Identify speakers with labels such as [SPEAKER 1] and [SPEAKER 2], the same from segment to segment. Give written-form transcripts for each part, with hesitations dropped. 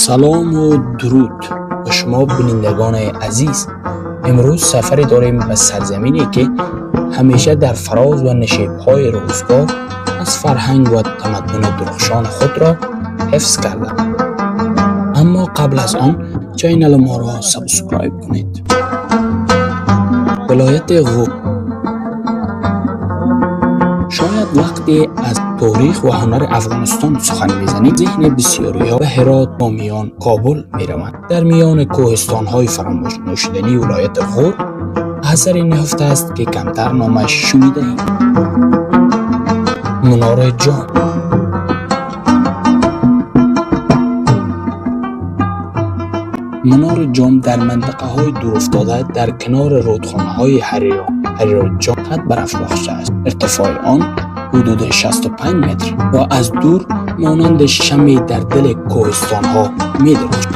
[SPEAKER 1] سلام و درود به شما بینندگان عزیز. امروز سفری داریم به سرزمینی که همیشه در فراز و نشیب‌های روزگار از فرهنگ و تمدن درخشان خود را حفظ کرده. اما قبل از آن چینل ما را سابسکرایب کنید. ولایت غور. شاید وقتی از تاریخ و هنر افغانستان سخن میزنیم ذهن بسیاری‌ها به هرات، بامیان، کابل میروند. در میان کوهستان‌های فراموش نشدنی ولایت غور اثری نهفته است که کمتر نامش شنیده ایم. منار جام. منار جام در منطقه‌های دورافتاده در کنار رودخانه‌های حریرات جام قد برافراخته است. ارتفاع آن حدود 65 متر و از دور مانند شمعی در دل کوهستان‌ها می‌درخشد.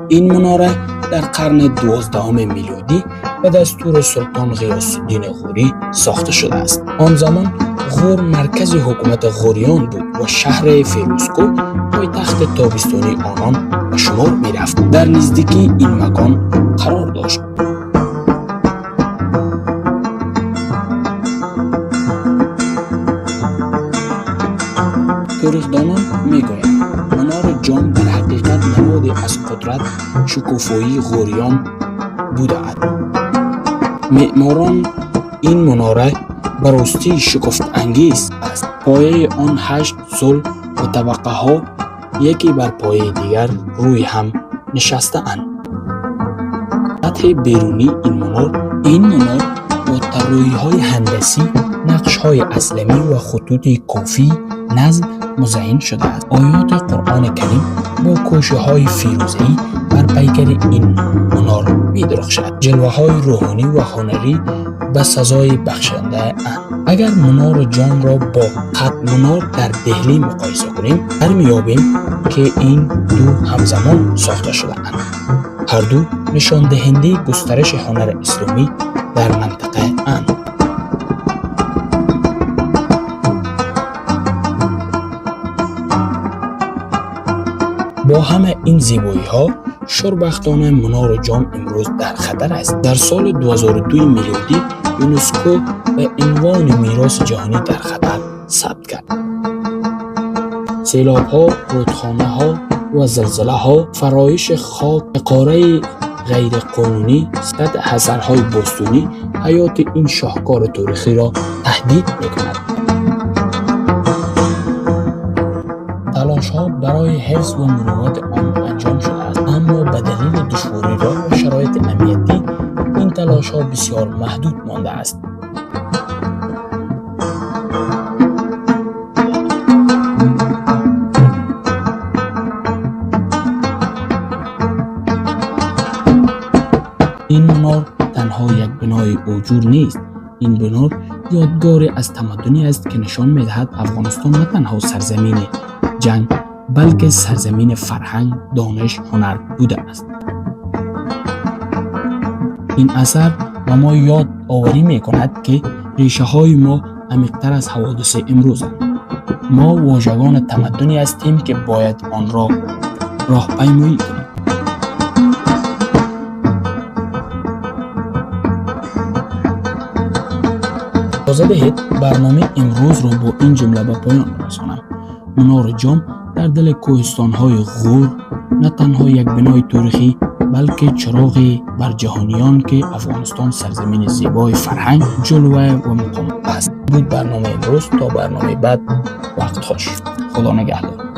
[SPEAKER 1] این مناره در قرن 12 میلادی به دستور سلطان غیاث‌الدین غوری ساخته شده است. آن زمان غور مرکز حکومت غوریان بود و شهر فیروزکوه پایتخت تابستانی آنان به شمار می‌رفت. در نزدیکی این مکان قرار داشت. تاریخ‌دانان می‌گویند منار جام در حقیقت نمادی از قدرت شکوفایی غوریان بوده است. معماران این مناره به راستی شگفت انگیز است. پایه آن 8 صلب و طبقه ها یکی بر پایه دیگر روی هم نشسته اند. سطح بیرونی این منار با طراحی های هندسی، نقش های اسلمی و خطوط کافی نظم مزین شده است. آیات قرآن کریم با کوشه های فیروزه‌ای بر پیکر این منار می‌درخشد. جلوه های روحانی و هنری به سزای بخشنده اند. اگر منار جام را با قد منار در دهلی مقایسه کنیم درمیابیم که این دو همزمان ساخته شده اند. هر دو نشان دهنده گسترش هنر اسلامی در منطقه اند. با همه این زیبایی ها شوربختانه منار جام امروز در خطر است. در سال 2002 میلادی یونسکو به عنوان میراث جهانی در خطر ثبت کرد. سیلاب ها، رودخانه ها و زلزله ها، فرایش خاک، اقاره غیر قانونی، سد حصارهای باستانی حیات این شاهکار تاریخی را تهدید می‌کند. تلاش‌ها برای حفظ و مراقبت آن انجام شده است، اما به دلیل دشواری راه و شرایط امنیتی این تلاش‌ها بسیار محدود مانده است. این منار تنها یک بنای آجور نیست. این بنا یادگاری از تمدنی است که نشان می‌دهد افغانستان نه تنها سرزمین جنگ بلکه سرزمین فرهنگ، دانش، هنر بوده است. این اثر به ما یاد آوری می‌کند که ریشه‌های ما عمیق‌تر از حوادث امروزند. ما واژگان تمدنی هستیم که باید آن را راهپیمایی کنیم. اجازه دهید برنامه امروز را با این جمله به پایان برسانم. منار جام در دل کوهستان‌های غور نه تنها یک بنای تاریخی بلکه چراغی بر جهانیان که افغانستان سرزمین زیبای فرهنگ، جلوه و مقاومت است. بود برنامه امروز. تا برنامه بعد، وقت خوش. خدا نگهدار.